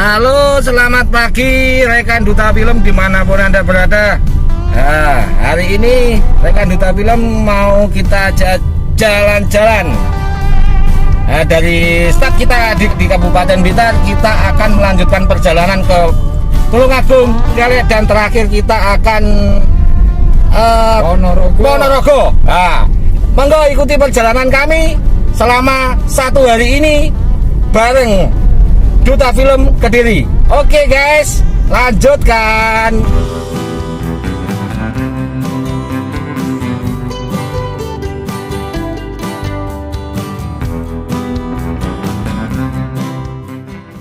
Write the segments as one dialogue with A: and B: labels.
A: Halo, selamat pagi rekan Duta Film dimanapun Anda berada. Nah, hari ini rekan Duta Film mau kita jalan-jalan. Nah, dari start kita di Kabupaten Blitar, kita akan melanjutkan perjalanan ke Tulungagung, dan terakhir kita akan Ponorogo. Nah, monggo ikuti perjalanan kami selama 1 hari ini bareng Duta Film Kediri. Oke guys, lanjutkan.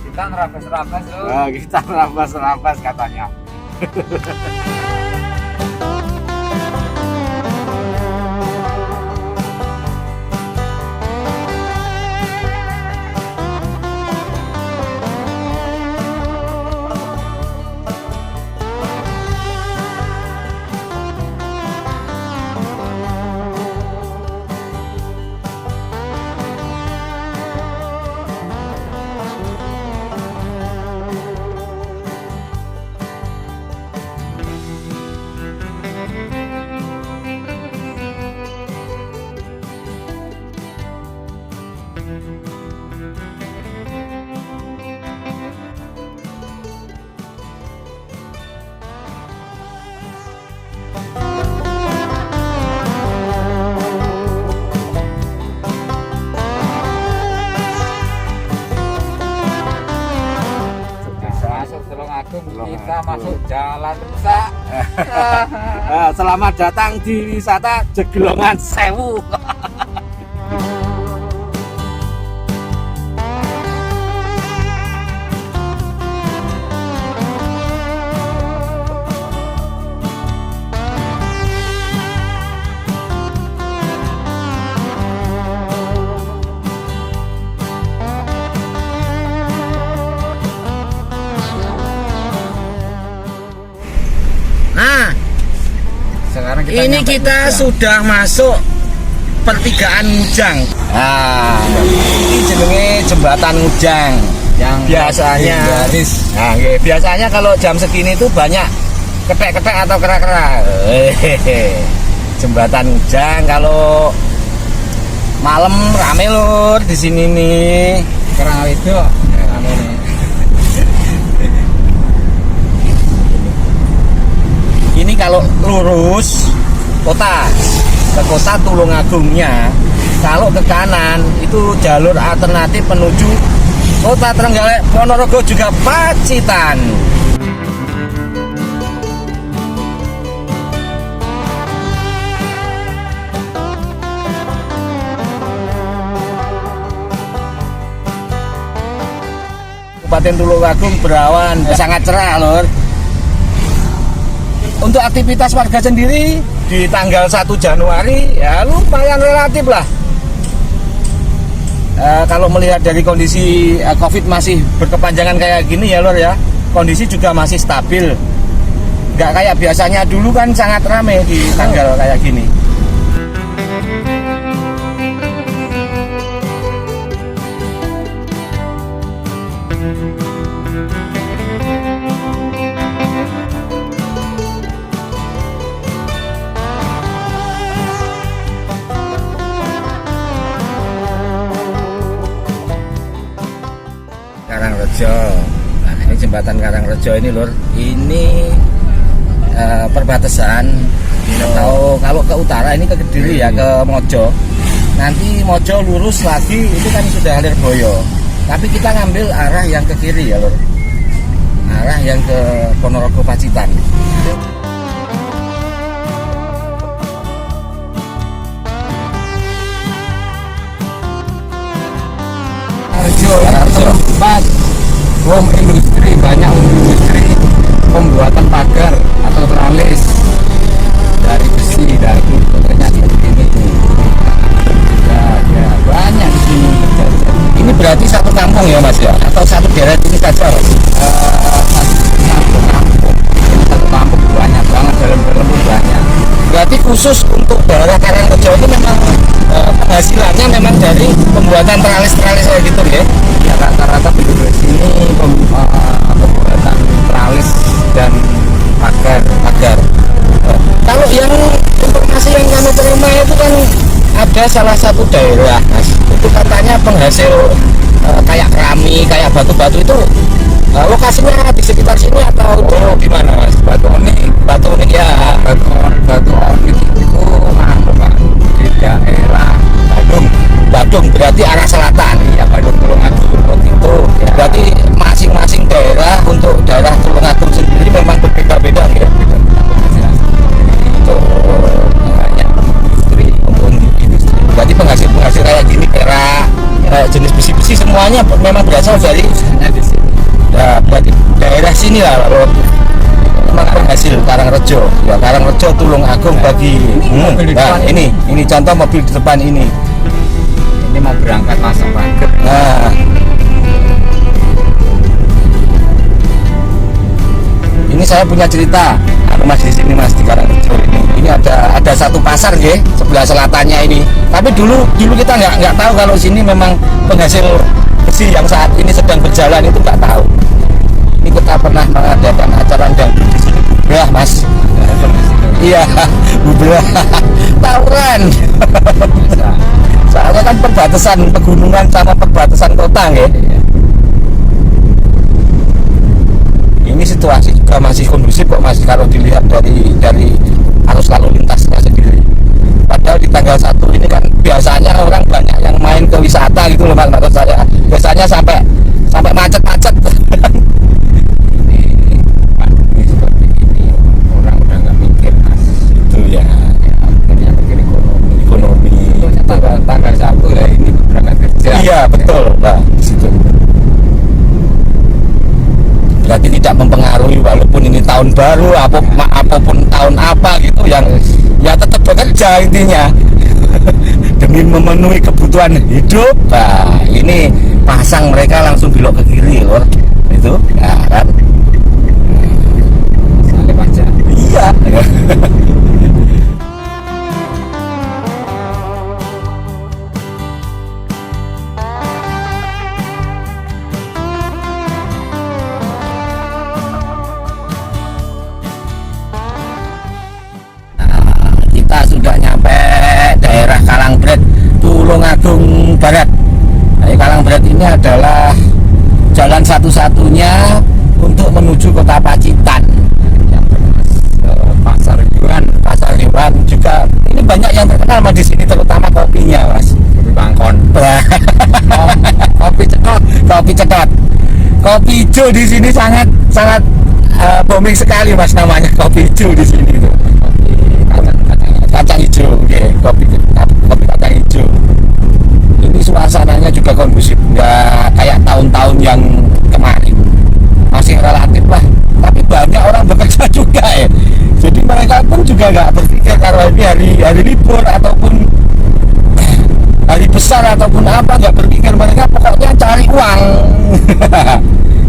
B: Kita nerabas-nerabas loh.
A: Nah, kita nerabas-nerabas katanya.
B: Kita masuk jalan rusak.
A: Selamat datang di wisata Jegelongan Sewu. Nah,
B: Sekarang
A: ini kita sudah masuk pertigaan Mujang. Nah, ini jenenge jembatan Mujang yang biasanya. Nah, biasanya kalau jam segini itu banyak ketek-ketek atau kera-kera. Jembatan Mujang kalau malam rame lur di sini nih.
B: kerang itu rame nih.
A: Ini kalau lurus ke kota Tulungagungnya, kalau ke kanan itu jalur alternatif menuju kota Trenggalek, Ponorogo juga Pacitan. Kabupaten Tulungagung berawan sangat cerah lor. Untuk aktivitas warga sendiri di tanggal 1 Januari ya lumayan relatif lah. Kalau melihat dari kondisi COVID masih berkepanjangan kayak gini ya lor ya, kondisi juga masih stabil. Nggak kayak biasanya dulu kan sangat ramai di tanggal kayak gini. Karangrejo. Nah, ini jembatan Karangrejo ini lur. Ini perbatasan. Atau kalau ke utara ini ke Kediri ya, ke Mojo. Nanti Mojo lurus lagi itu kan sudah Lirboyo. Tapi kita ngambil arah yang ke kiri ya lur. Arah yang ke Ponorogo Pacitan.
B: Karangrejo tempat home industri, banyak industri pembuatan pagar atau tralis dari besi, dari pokoknya seperti ini. Ya, banyak di sini terjadi.
A: Ini berarti satu kampung ya mas ya? Atau satu daerah ini saja mas?
B: Satu kampung banyak banget, dalam-dalam pun banyak.
A: Berarti khusus untuk daerah Karangrejo itu memang penghasilannya memang dari pembuatan tralis-tralis kayak gitu ya?
B: Ya rata-rata penduduk sini
A: ada salah satu daerah, Mas, itu katanya penghasil kayak keramik, kayak batu-batu itu lokasinya di sekitar sini atau di mana, Mas?
B: Batu unik
A: Ya,
B: batu unik itu Pak, di daerah
A: Badung berarti arah selatan.
B: ya Badung Tulungagung
A: Itu
B: ya.
A: berarti masing-masing daerah untuk daerah Tulungagung sendiri memang berbeda-beda ya. Itu
B: Banyak
A: industri. Berarti penghasil kayak gini perak, kayak jenis besi-besi semuanya memang berasal dari
B: hanya di sini.
A: ya, berarti daerah sini lah kalau memang penghasil Karangrejo. Ya, Karangrejo Tulungagung bagi nah, ini contoh mobil di depan ini.
B: Ini mau berangkat masuk pagar.
A: Nah, ini saya punya cerita, Mas, di sini, Mas, di Karangrejo ini. Ini ada satu pasar ya, sebelah selatannya ini. Tapi dulu kita nggak tahu kalau sini memang penghasil besi yang saat ini sedang berjalan itu nggak tahu. Ini kita pernah mengadakan acara dangdut di sini, bubrah, Mas. Iya, bubrah, tawuran. Soalnya kan perbatasan pegunungan sama perbatasan kota ya. Ini situasi juga masih kondusif kok, Mas, kalau dilihat dari arus lalu lintasnya sendiri. Padahal di tanggal 1 ini kan biasanya orang banyak yang main ke wisata gitu loh, Mas, maksud saya. Biasanya sampai macet-macet.
B: Ini seperti ini orang udah nggak mikir, Mas.
A: Itu ya.
B: Akhirnya mikir ekonomi. Tanggal 1 ya ini berangkat kerja.
A: Iya, betul, Pak. Di situ. Berarti tidak mempengaruhi walaupun ini tahun baru apapun tahun apa gitu yang ya tetap bekerja intinya demi memenuhi kebutuhan hidup. Nah, ini pasang mereka langsung belok ke kiri loh, itu ya kan.
B: Salib aja.
A: Iya. Kita sudah nyampe daerah Kalangbret, Tulungagung Barat. Nah, Kalangbret ini adalah jalan satu-satunya untuk menuju kota Pacitan.
B: Yang pasar
A: Hewan juga ini banyak yang terkenal, Mas, di sini, terutama kopinya, Mas.
B: Kopi Bangkon.
A: Kopi cekot. Kopi hijau di sini sangat booming sekali, Mas, namanya kopi hijau di sini tuh. Kacang hijau, okay. kopi kacang hijau. Ini suasananya juga kondusif, nggak kayak tahun-tahun yang kemarin, masih relatif lah. Tapi banyak orang bekerja juga ya. Jadi mereka pun juga nggak berpikir kalau ini hari libur ataupun hari besar ataupun apa, nggak berpikir, mereka pokoknya cari uang.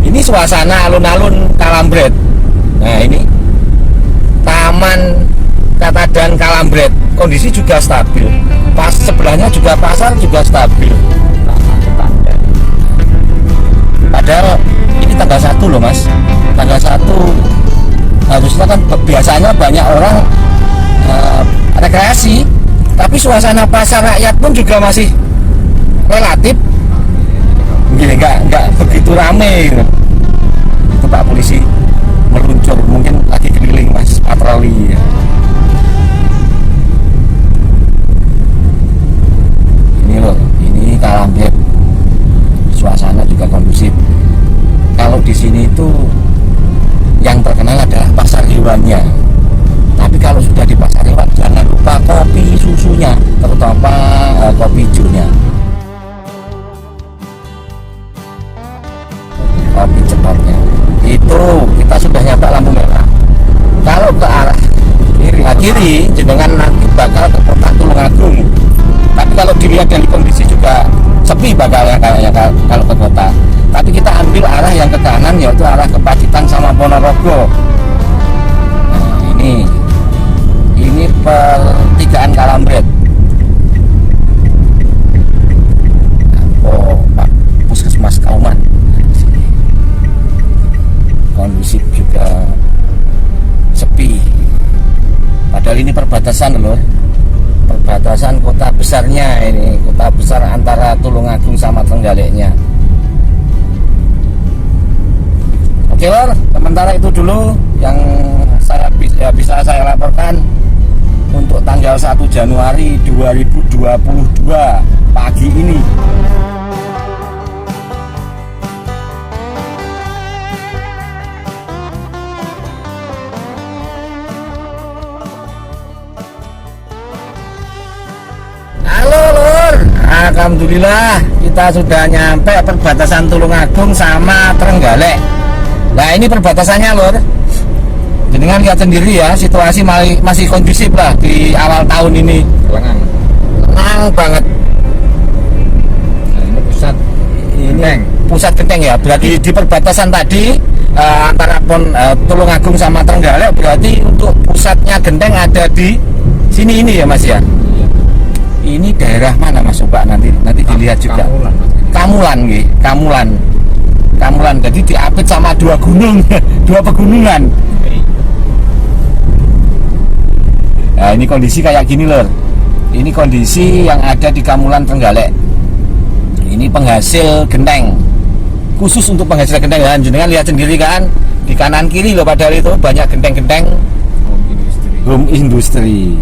A: Ini suasana alun-alun Kalangbret. Nah, ini Taman Katadan Kalangbret, kondisi juga stabil. Pas sebelahnya juga pasar juga stabil. Padahal ini tanggal 1 loh, Mas. Tanggal 1 harusnya kan biasanya banyak orang rekreasi, tapi suasana pasar rakyat pun juga masih relatif gini, nggak begitu rame gitu. Itu Pak Polisi meluncur, mungkin lagi keliling, Mas, patroli ya. Ini loh, ini Kalangbret, suasana juga kondusif. Kalau di sini itu yang terkenal adalah pasar hewannya. Tapi kalau sudah di pasar hewan, jangan lupa kopi susunya, terutama kopi hijaunya. Kopi cepatnya. Itu kita sudah nyampe lampu merah. Kalau ke arah kiri, jenengan nanti bakal ke kota Tulungagung. Tapi kalau dilihat dari kondisi juga sepi bakalnya kayaknya kalau ke kota. Tapi kita ambil arah yang ke kanan, yaitu arah ke Pacitan sama Ponorogo. Nah, ini pertigaan Kalangbret. Oh, Pak Puskesmas Kauman. Kondusif juga sepi. Padahal ini perbatasan loh. perbatasan kota besarnya ini, kota besar antara Tulungagung sama Trenggaleknya. Oke Lor, sementara itu dulu yang bisa saya laporkan untuk tanggal 1 Januari 2022 pagi ini. Halo Lur, alhamdulillah kita sudah nyampe perbatasan Tulungagung sama Trenggalek. Nah ini perbatasannya Lur. Jenengan lihat sendiri ya, situasi masih kondusif lah di awal tahun ini. Tenang banget.
B: Nah, ini
A: pusat genteng ya. Berarti di perbatasan tadi antara Tulungagung sama Trenggalek, berarti untuk pusatnya genteng ada di sini ini ya Mas ya. Ini daerah mana Mas? Coba nanti dilihat juga. Kamulan nggih, Kamulan. Jadi diapit sama dua gunung, dua pegunungan. Nah, ini kondisi kayak gini Lur. Ini kondisi yang ada di Kamulan Trenggalek. Ini penghasil genteng. Khusus untuk penghasil genteng ya. Jenengan lihat sendiri kan, di kanan kiri loh padahal itu banyak genteng-genteng home industry.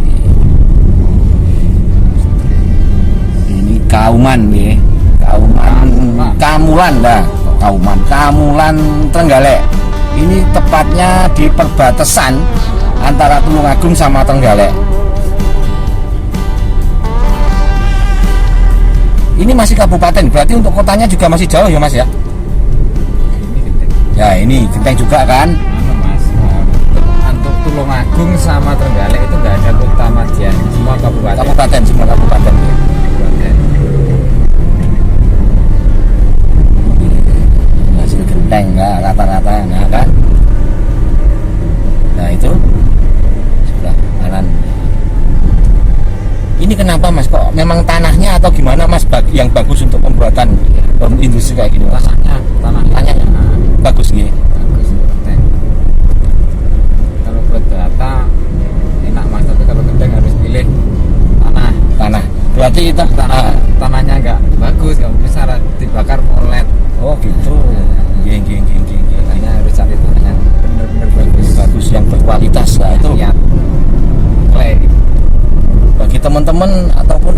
A: Ini Kauman ya. Kamulan Trenggalek. Ini tepatnya di perbatasan antara Tulungagung sama Trenggalek. Ini masih kabupaten, berarti untuk kotanya juga masih jauh ya Mas ya? Ya ini genteng juga kan?
B: Mas, untuk Tulungagung sama Trenggalek itu nggak ada kota Madian, semua kabupaten.
A: Semua kabupaten. Masih genteng nggak rata-rata nggak kan? Nah itu sudah kanan. Ini kenapa Mas, kok memang tanahnya atau gimana Mas yang bagus untuk pembuatan industri kayak gini Mas? Tanahnya bagus nih.
B: Bagus genteng. Kalau buat data enak Mas, tapi kalau genteng harus pilih tanah.
A: Berarti itu
B: tanahnya nggak bagus, nggak bisa dibakar molet.
A: Oh gitu. Geng.
B: Makanya harus cari tanahnya bener-bener bagus
A: Yang berkualitas lah itu.
B: Ya. Clay.
A: Bagi teman-teman ataupun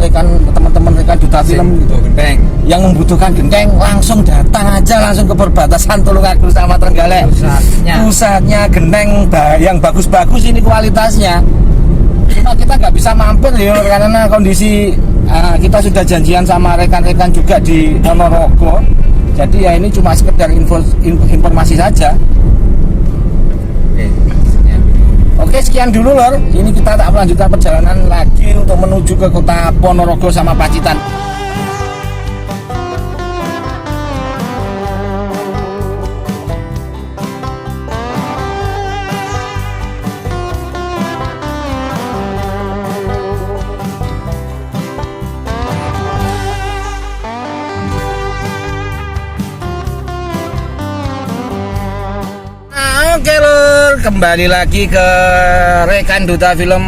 A: teman-teman rekan duta film
B: itu genteng
A: yang membutuhkan genteng, langsung datang aja langsung ke perbatasan Tulungagung sama Trenggalek. Pusatnya genteng yang bagus-bagus ini kualitasnya. Cuma kita nggak bisa mampir ya karena kondisi kita sudah janjian sama rekan-rekan juga di Ponorogo. Jadi ya ini cuma sekedar informasi saja. Oke, sekian dulu Lor. Ini kita tak melanjutkan perjalanan lagi untuk menuju ke kota Ponorogo sama Pacitan. Oke Lur, kembali lagi ke rekan duta film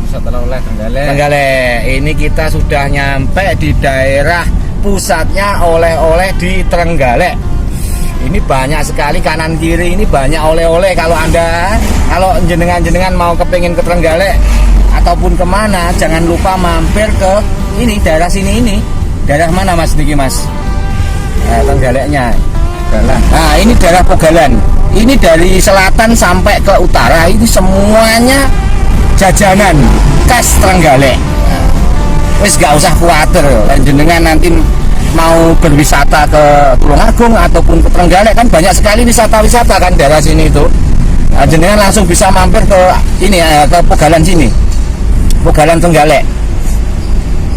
B: setelah oleh
A: Trenggalek. Ini kita sudah nyampe di daerah pusatnya oleh-oleh di Trenggalek. Ini banyak sekali kanan kiri ini banyak oleh-oleh. Kalau jenengan mau kepingin ke Trenggalek ataupun kemana, jangan lupa mampir ke ini daerah sini ini. Daerah mana Mas Niki Mas? Trenggaleknya. Nah ini daerah Pogalan. Ini dari selatan sampai ke utara ini semuanya jajanan khas Trenggalek. Wis gak usah khawatir, jenengan nanti mau berwisata ke Tulungagung ataupun ke Trenggalek kan banyak sekali wisata-wisata kan daerah sini itu. Nah, jenengan langsung bisa mampir ke ini ke Pogalan sini, Pogalan Trenggalek.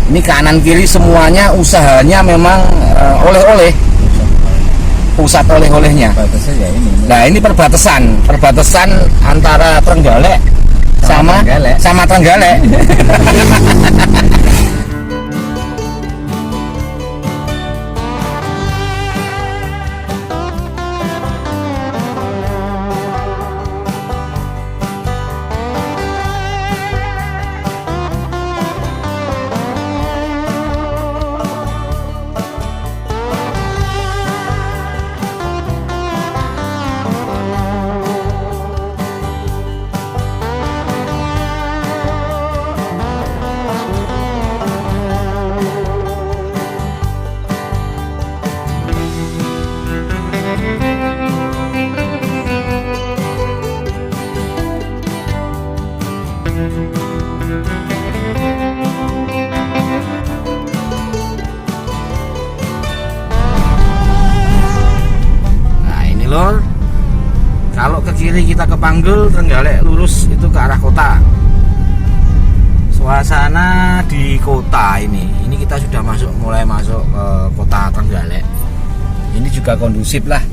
A: Ini kanan kiri semuanya usahanya memang oleh-oleh. Pusat oleh-olehnya. Nah ini perbatasan antara Trenggalek sama Trenggalek. kiri kita ke Panggul, Trenggalek lurus itu ke arah kota. Suasana di kota ini kita sudah mulai masuk ke kota Trenggalek. Ini juga kondusif lah.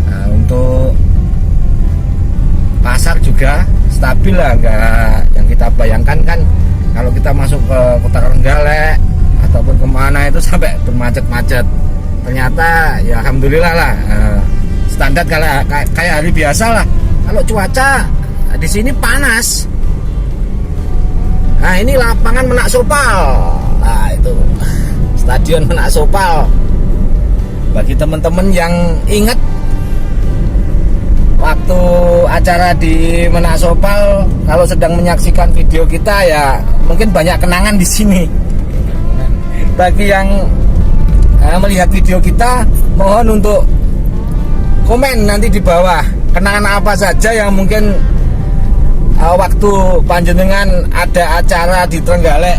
A: Nah, untuk pasar juga stabil lah, enggak yang kita bayangkan kan kalau kita masuk ke kota Trenggalek ataupun kemana itu sampai bermacet-macet. Ternyata ya alhamdulillah lah, standar kayak hari biasa lah. Kalau cuaca di sini panas. Nah, ini lapangan Menak Sopal. Nah, itu stadion Menak Sopal. Bagi teman-teman yang ingat waktu acara di Menak Sopal, kalau sedang menyaksikan video kita ya mungkin banyak kenangan di sini. Bagi yang melihat video kita, mohon untuk komen nanti di bawah kenangan apa saja yang mungkin waktu panjenengan ada acara di Trenggalek,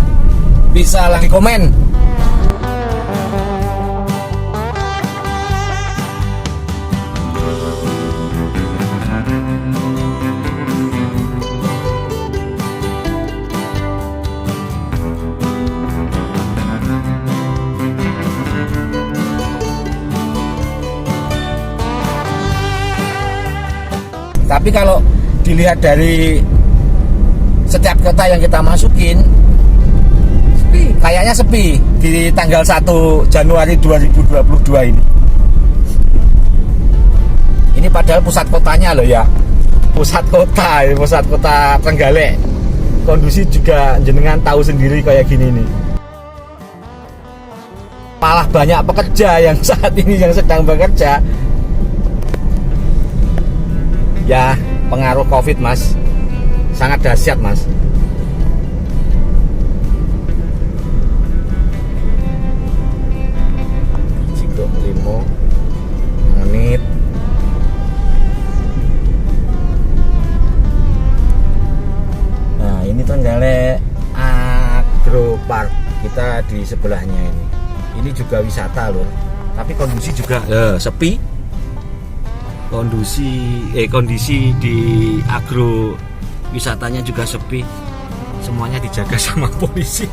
A: bisa lah di komen. Tapi kalau dilihat dari setiap kota yang kita masukin, kayaknya sepi di tanggal 1 Januari 2022 ini. Ini padahal pusat kotanya loh ya, pusat kota Trenggalek. Kondisi juga jenengan tahu sendiri kayak gini nih. Malah banyak pekerja yang saat ini yang sedang bekerja. Ya, pengaruh COVID mas, sangat dahsyat mas. Jiko 5 menit. Nah, ini Trenggalek Agro Park, kita di sebelahnya ini. Ini juga wisata loh, tapi kondisi juga sepi. Kondisi di agro wisatanya juga sepi, semuanya dijaga sama polisi.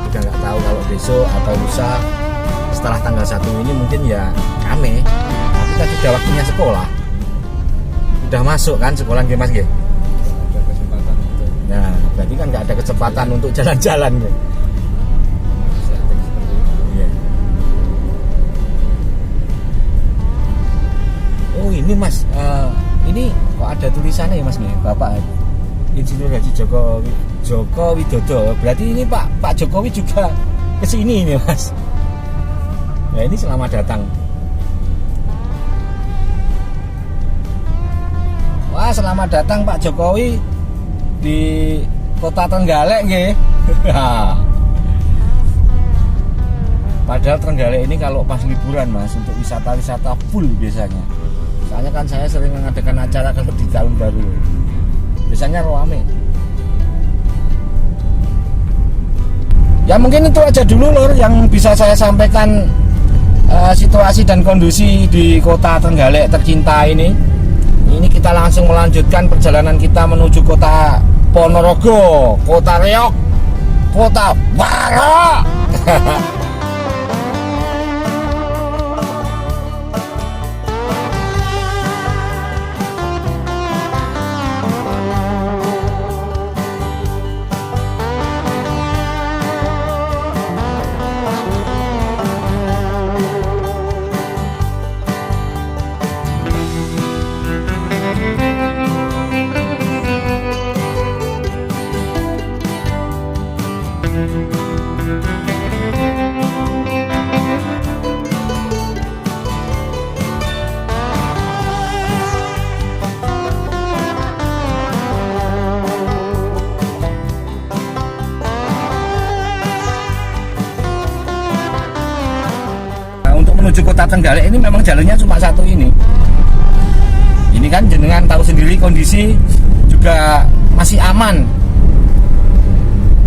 A: Udah nggak tahu kalau besok atau lusa setelah tanggal 1 ini mungkin ya rame, tapi kan sudah waktunya sekolah, udah masuk kan sekolah Mas G. Nah, berarti kan nggak ada kesempatan untuk jalan-jalan ya. Oh ini mas, ini kok ada tulisannya ya mas nih, Bapak Insinyur Haji Joko Widodo. Berarti ini Pak Jokowi juga kesini ini mas. Ya ini selamat datang. Wah selamat datang Pak Jokowi di kota Trenggalek nggih. Padahal Trenggalek ini kalau pas liburan mas, untuk wisata-wisata full biasanya. Soalnya kan saya sering mengadakan acara kalau di tahun baru, biasanya rame. Ya mungkin itu aja dulu lor yang bisa saya sampaikan, situasi dan kondisi di kota Trenggalek tercinta ini. Ini kita langsung melanjutkan perjalanan kita menuju kota Ponorogo, kota Reog, kota Barok. Menuju kota Trenggalek ini memang jalannya cuma satu ini. Ini kan jenengan tahu sendiri kondisi juga masih aman.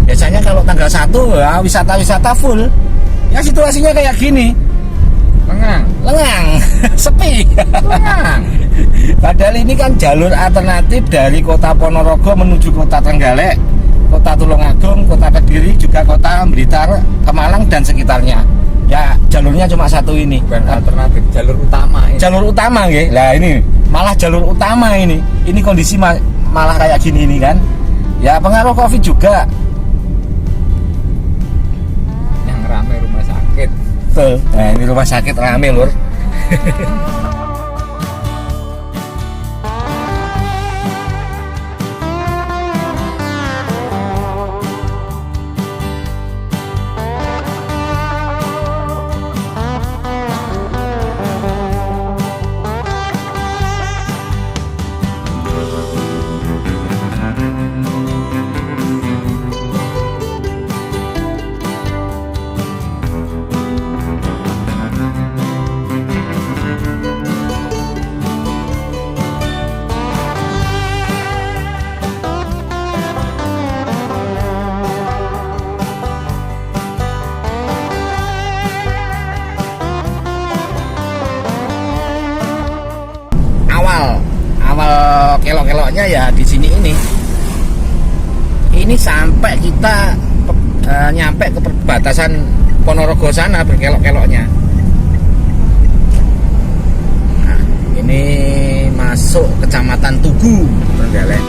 A: Biasanya kalau tanggal 1 ya wisata-wisata full. Ya situasinya kayak gini. lengang. Sepi.
B: Lengang.
A: Padahal ini kan jalur alternatif dari kota Ponorogo menuju kota Trenggalek, kota Tulungagung, kota Kediri, juga kota Blitar, Kemalang dan sekitarnya. Ya jalurnya cuma satu ini.
B: Bukan alternatif, jalur utama ini.
A: Jalur utama nggih. Lah ini malah jalur utama ini. Ini kondisi malah kayak gini ini kan. Ya pengaruh Covid juga.
B: Yang rame rumah sakit.
A: Betul. Nah, ini rumah sakit rame, Lur. Awal kelok-keloknya ya di sini ini. Ini sampai kita nyampe ke perbatasan Ponorogo sana berkelok-keloknya. Nah, ini masuk Kecamatan Tugu, Trenggalek.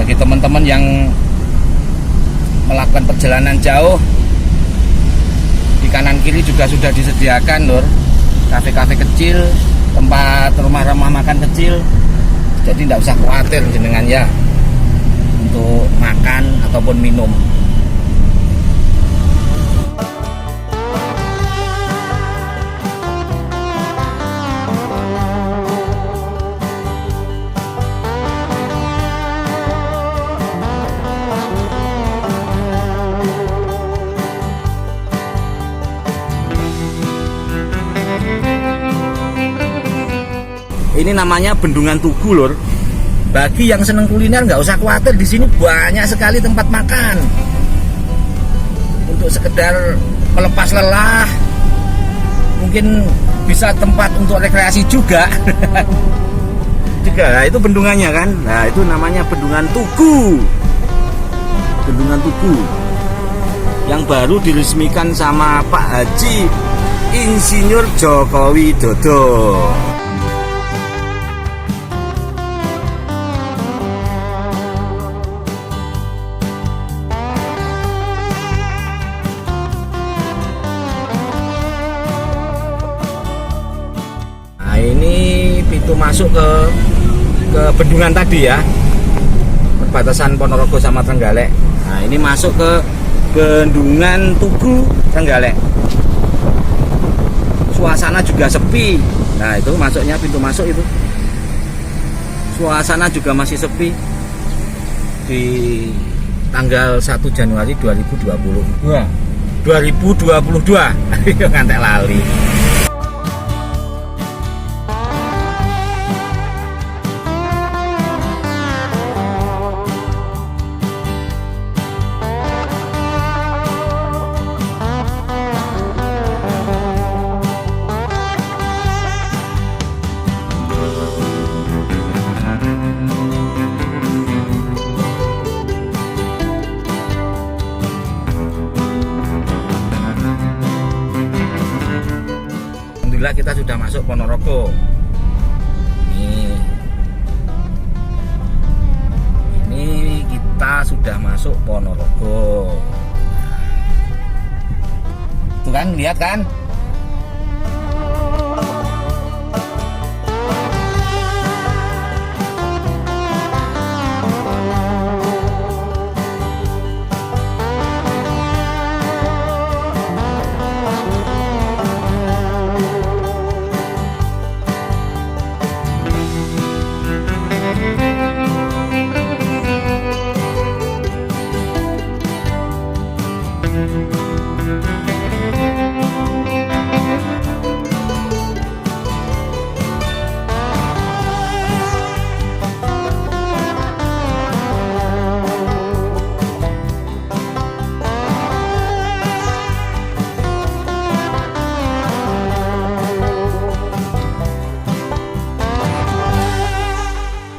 A: Bagi teman-teman yang melakukan perjalanan jauh, di kanan kiri juga sudah disediakan, Lur, kafe-kafe kecil, tempat rumah-rumah makan kecil. Jadi tidak usah khawatir jenengan ya untuk makan ataupun minum. Ini namanya Bendungan Tugu, Lur. Bagi yang seneng kuliner nggak usah khawatir, di sini banyak sekali tempat makan. Untuk sekedar melepas lelah, mungkin bisa tempat untuk rekreasi juga. Nah, itu bendungannya kan. Nah, itu namanya Bendungan Tugu. Bendungan Tugu. Yang baru diresmikan sama Pak Haji Insinyur Joko Widodo. Ini pintu masuk ke bendungan tadi ya, perbatasan Ponorogo sama Trenggalek. Nah, ini masuk ke Bendungan Tugu Trenggalek. Suasana juga sepi. Nah, itu masuknya, pintu masuk itu Suasana juga masih sepi di tanggal 1 Januari 2022. 2022. Ngantek lali. Alhamdulillah kita sudah masuk Ponorogo. Ini kita sudah masuk Ponorogo. Tuh kan, lihat kan?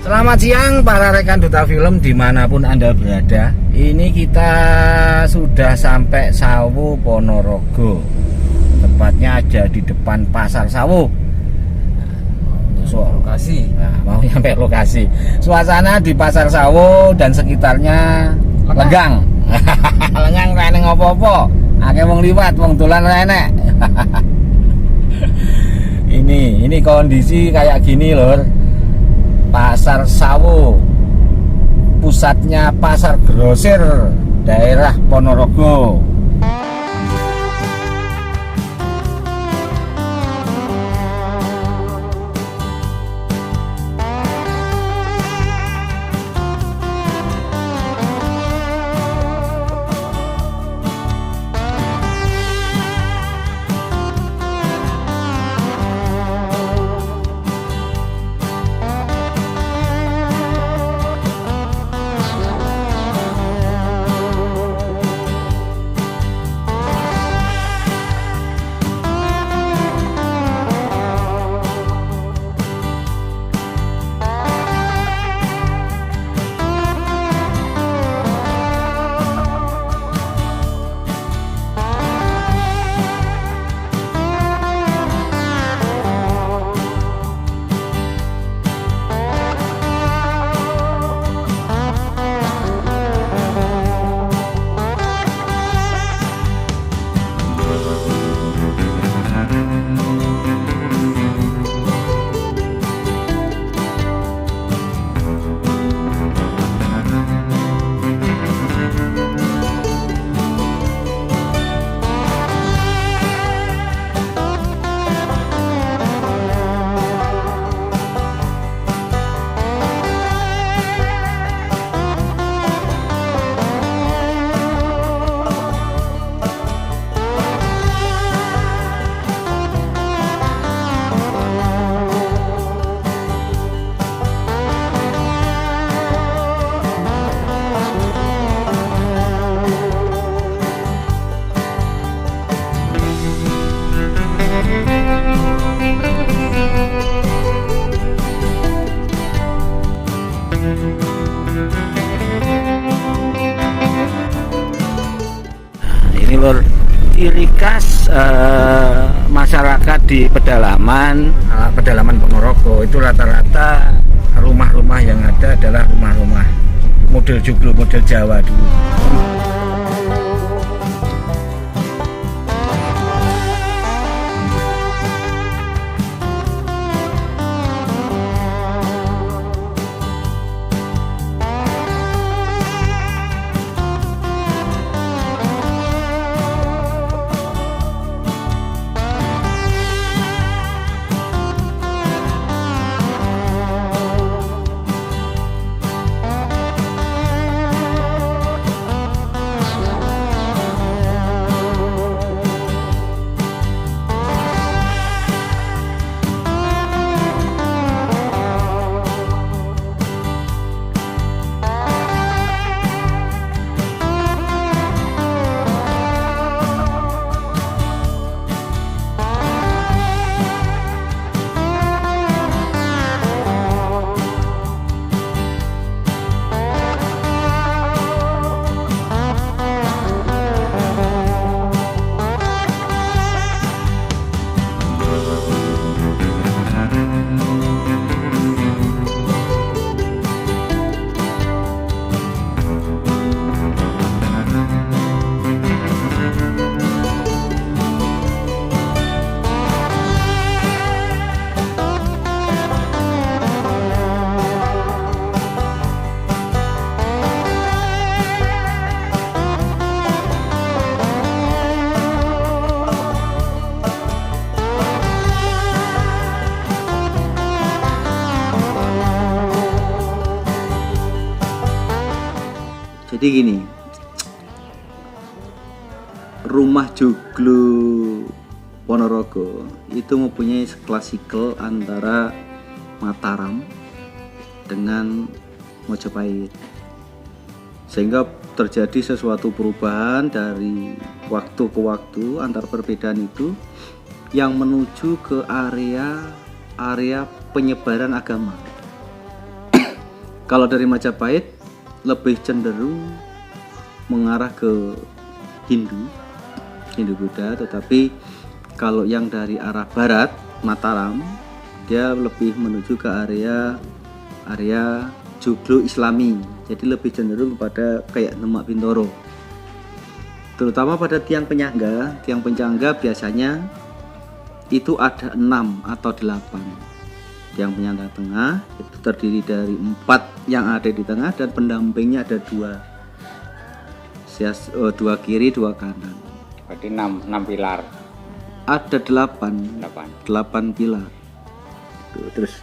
A: Selamat siang para rekan Duta Film dimanapun Anda berada. Ini kita sudah sampai Sawu Ponorogo. Tepatnya ada di depan Pasar Sawu.
B: Lokasi.
A: Nah, mau nyampe lokasi. Suasana di Pasar Sawu dan sekitarnya legang. Lengang rene ngopo-opo. Akeh wong liwat, wong dolan rene. Ini kondisi kayak gini lur. Pasar Sawu, pusatnya pasar grosir daerah Ponorogo. Ini lur, ciri khas masyarakat di pedalaman Ponorogo itu rata-rata rumah-rumah yang ada adalah rumah-rumah model joglo, model Jawa dulu.
C: Jadi gini, rumah joglo Ponorogo itu mempunyai klasikal antara Mataram dengan Majapahit, sehingga terjadi sesuatu perubahan dari waktu ke waktu antar perbedaan itu yang menuju ke area penyebaran agama. Kalau dari Majapahit lebih cenderung mengarah ke Hindu Buddha, tetapi kalau yang dari arah barat Mataram dia lebih menuju ke area joglo Islami, jadi lebih cenderung kepada kayak Demak Bintoro. Terutama pada tiang penyangga biasanya itu ada 6 atau 8. Tiang penyangga tengah itu terdiri dari 4 yang ada di tengah dan pendampingnya ada 2 kiri 2 kanan.
B: Berarti 6 pilar.
C: Ada 8 pilar. Tuh, terus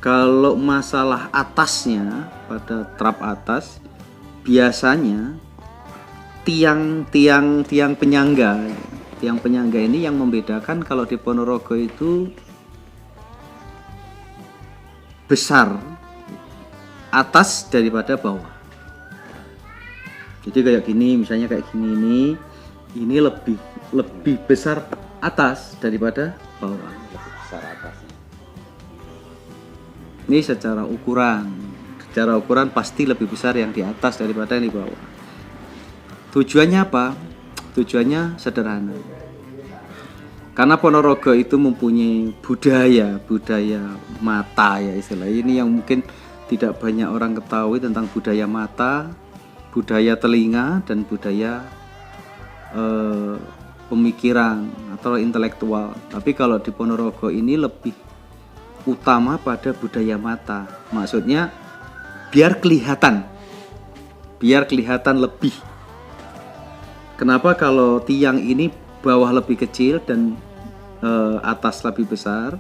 C: kalau masalah atasnya, pada trap atas biasanya tiang penyangga ini yang membedakan kalau di Ponorogo itu besar atas daripada bawah. Jadi kayak gini, misalnya kayak gini ini lebih besar atas daripada bawah.
B: Lebih besar atasnya.
C: Ini secara ukuran pasti lebih besar yang di atas daripada yang di bawah. Tujuannya apa? Tujuannya sederhana. Karena Ponorogo itu mempunyai budaya mata ya istilahnya. Ini yang mungkin tidak banyak orang ketahui tentang budaya mata, budaya telinga, dan budaya pemikiran atau intelektual. Tapi kalau di Ponorogo ini lebih utama pada budaya mata. Maksudnya biar kelihatan lebih. Kenapa kalau tiang ini bawah lebih kecil dan atas lebih besar?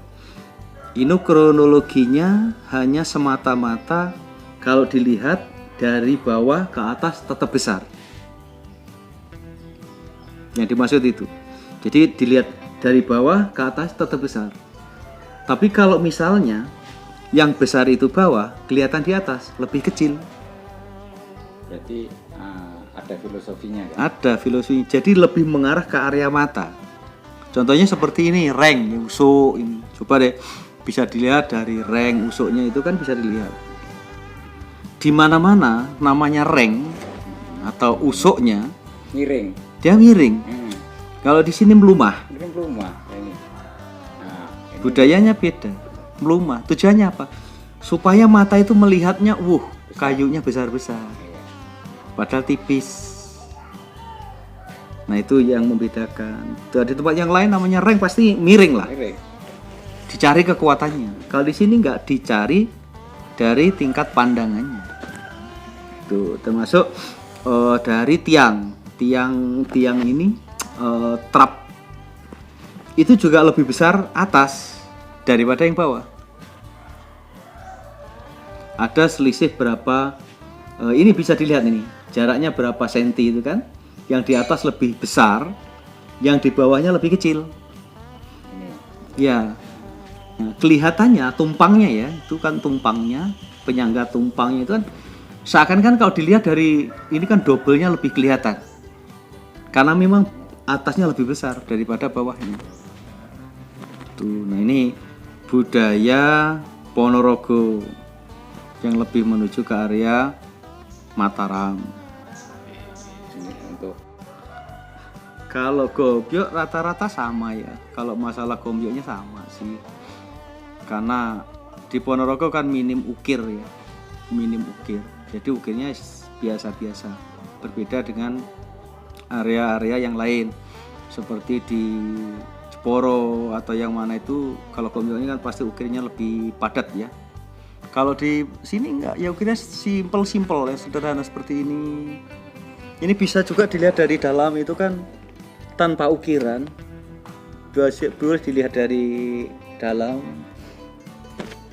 C: Ini kronologinya hanya semata-mata kalau dilihat dari bawah ke atas tetap besar. Yang dimaksud itu. Jadi dilihat dari bawah ke atas tetap besar. Tapi kalau misalnya yang besar itu bawah, kelihatan di atas lebih kecil.
B: Jadi ada filosofinya kan?
C: Ada filosofi. Jadi lebih mengarah ke area mata. Contohnya seperti ini, reng, usuk ini. Coba deh, bisa dilihat dari reng usuknya itu kan bisa dilihat. Di mana-mana namanya reng atau usuknya
B: Miring.
C: dia miring. Kalau di sini melumah.
B: Miring pelumah ini. Ini
C: Budayanya beda. Melumah. Tujuannya apa? Supaya mata itu melihatnya, kayunya besar-besar. Padahal tipis. Nah itu yang membedakan. Di tempat yang lain namanya reng pasti miring lah.
B: miring.
C: Dicari kekuatannya. Kalau di sini nggak dicari dari tingkat pandangannya. Tuh termasuk dari tiang ini trap itu juga lebih besar atas daripada yang bawah. Ada selisih berapa? Ini bisa dilihat ini jaraknya berapa senti itu kan? Yang di atas lebih besar, yang di bawahnya lebih kecil. Ya, nah, kelihatannya tumpangnya ya, itu kan tumpangnya, penyangga tumpangnya itu kan seakan-akan kalau dilihat dari ini kan double-nya lebih kelihatan. Karena memang atasnya lebih besar daripada bawahnya. Tuh, nah ini budaya Ponorogo yang lebih menuju ke area Mataram. Kalau Gombyok rata-rata sama ya. Kalau masalah Gombyoknya sama sih. Karena di Ponorogo kan minim ukir ya. Minim ukir. Jadi ukirnya biasa-biasa. Berbeda dengan area-area yang lain. Seperti di Jeporo atau yang mana itu kalau Gombyoknya kan pasti ukirnya lebih padat ya. Kalau di sini enggak, ya ukirnya simple ya, sederhana seperti ini. Ini bisa juga dilihat dari dalam itu kan tanpa ukiran, boleh dilihat dari dalam,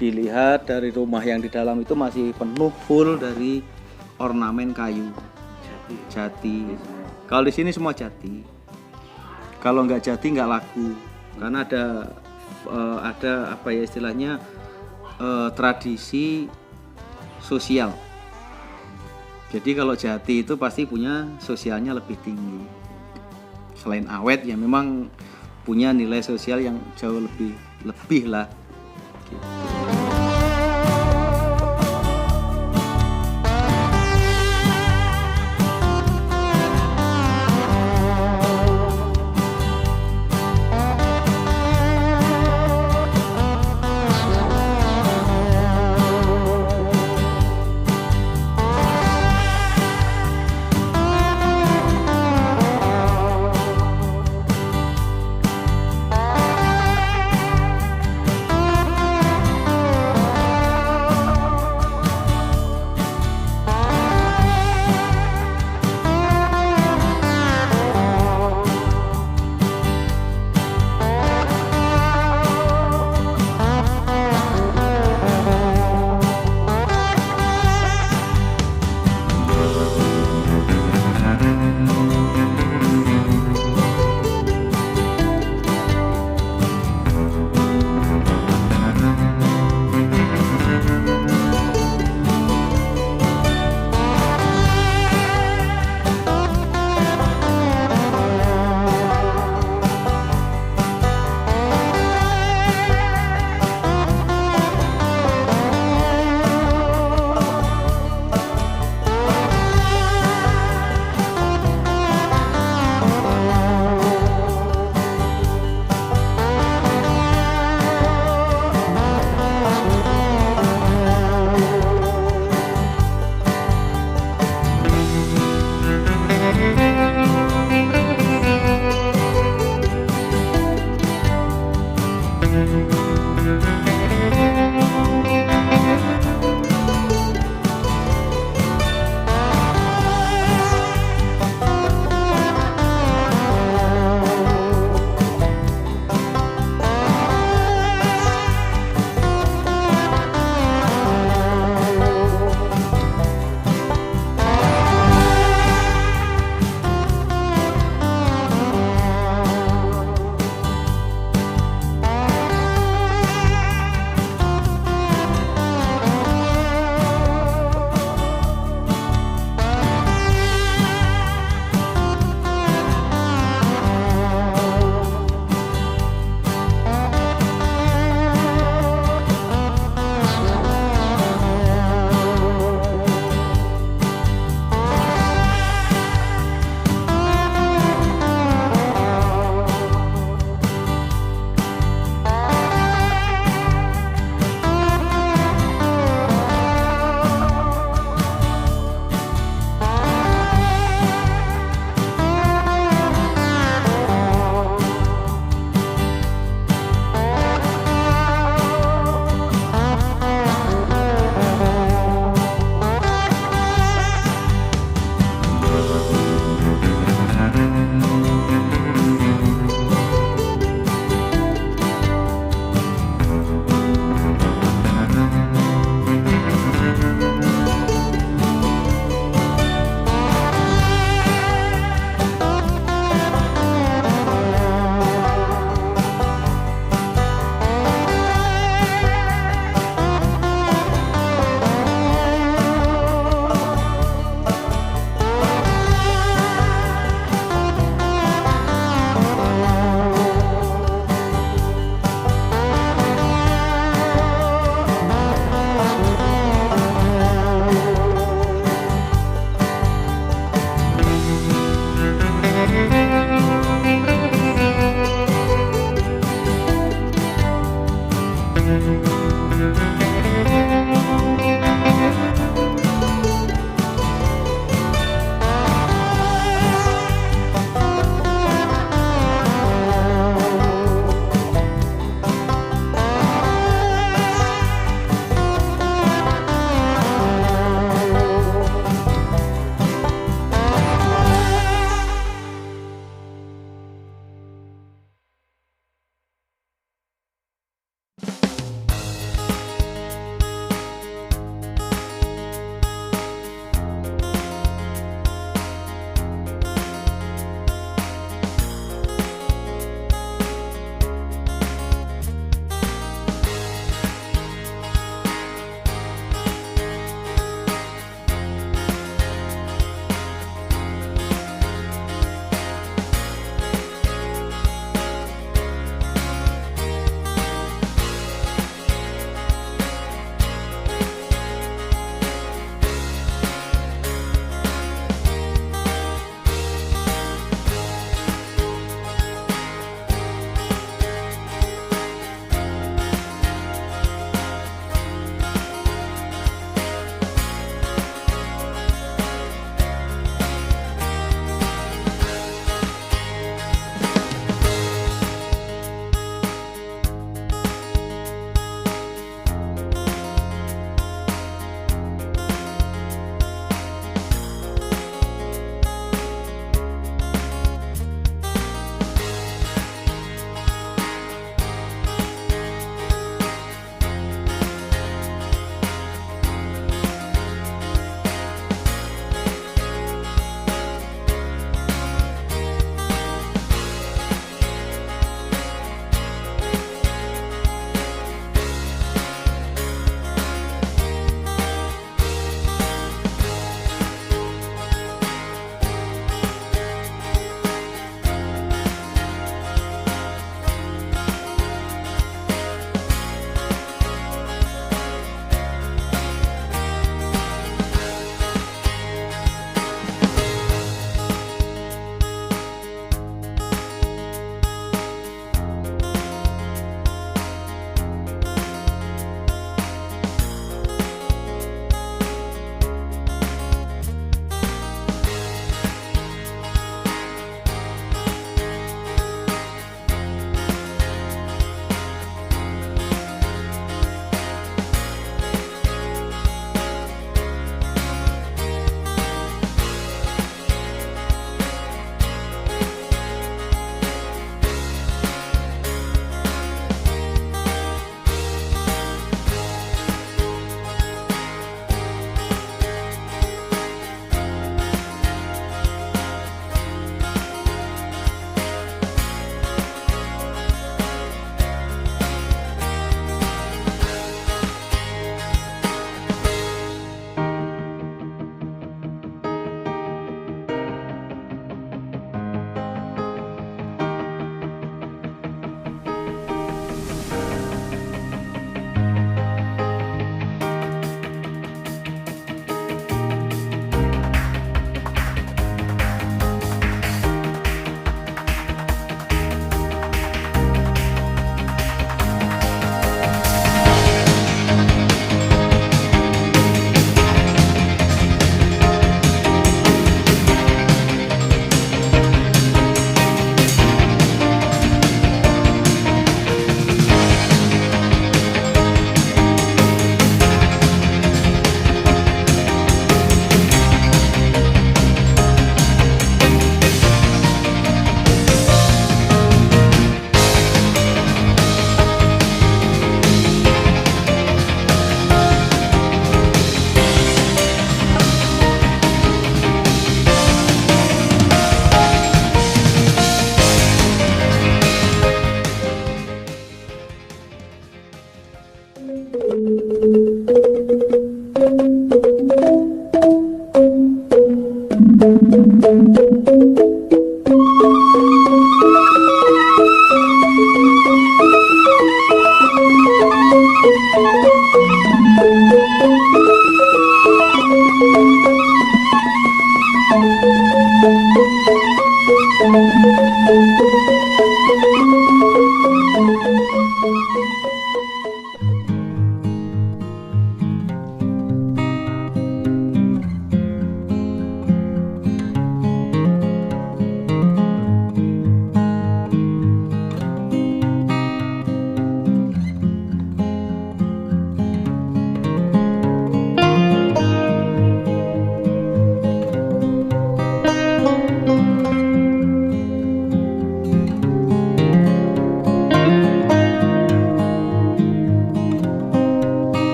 C: dilihat dari rumah yang di dalam itu masih penuh full dari ornamen kayu. jati. Kalau di sini semua jati. Kalau nggak jati nggak laku, karena ada apa ya istilahnya, tradisi sosial. Jadi kalau jati itu pasti punya sosialnya lebih tinggi. Selain awet ya memang punya nilai sosial yang jauh lebih lah. Gitu.